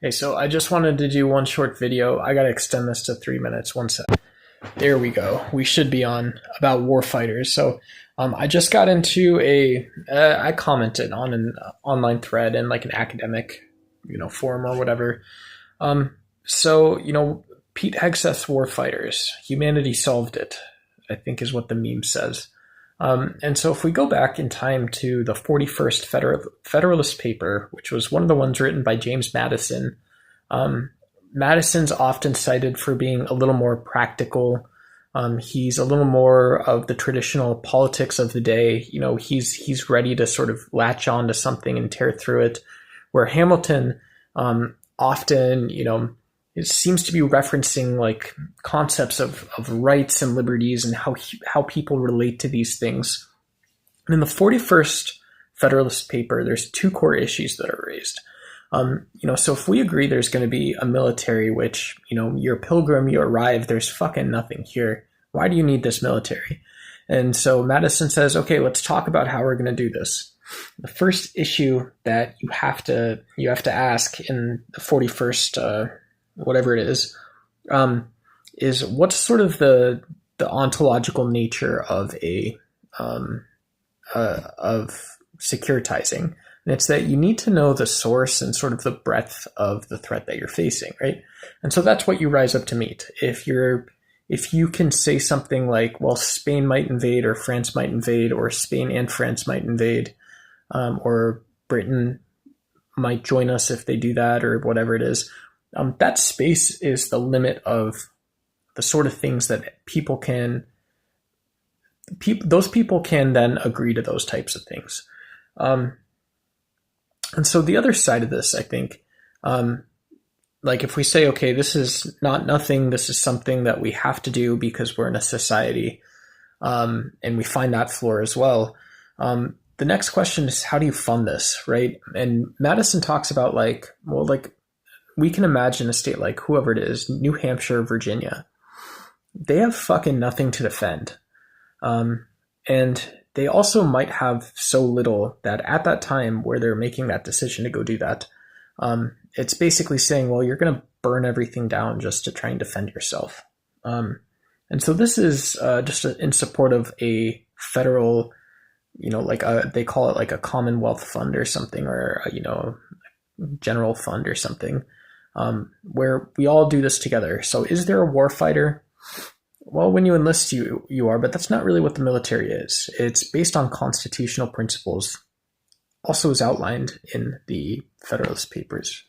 Hey, so I just wanted to do one short video. I gotta extend this to 3 minutes. One sec. There we go. We should be on about warfighters. I just got into I commented on an online thread in like an academic, forum or whatever. Um, Pete Hegseth's warfighters, humanity solved it, I think is what the meme says. And so if we go back in time to the 41st Federalist paper, which was one of the ones written by James Madison, Madison's often cited for being a little more practical. He's a little more of the traditional politics of the day. He's ready to sort of latch on to something and tear through it, where Hamilton often, it seems to be referencing like concepts of rights and liberties and how people relate to these things. And in the 41st Federalist paper, there's two core issues that are raised. So if we agree there's going to be a military, which, you're a pilgrim, you arrive, there's fucking nothing here. Why do you need this military? And so Madison says, okay, let's talk about how we're going to do this. The first issue that you have to ask in the 41st, whatever it is what's sort of the ontological nature of of securitizing. And it's that you need to know the source and sort of the breadth of the threat that you're facing, right? And so that's what you rise up to meet. If you can say something like, well, Spain might invade or France might invade or Spain and France might invade, or Britain might join us if they do that or whatever it is, that space is the limit of the sort of things that those people can then agree to those types of things. And so the other side of this, I think, like if we say, okay, this is not nothing, this is something that we have to do because we're in a society, and we find that floor as well. The next question is, how do you fund this, right? And Madison talks about we can imagine a state like whoever it is, New Hampshire, Virginia. They have fucking nothing to defend. And they also might have so little that at that time where they're making that decision to go do that, it's basically saying, well, you're going to burn everything down just to try and defend yourself. And so this is just in support of a federal, they call it like a Commonwealth fund or something, or, general fund or something, where we all do this together. So is there a warfighter? Well, when you enlist, you are, but that's not really what the military is. It's based on constitutional principles, also is outlined in the Federalist Papers.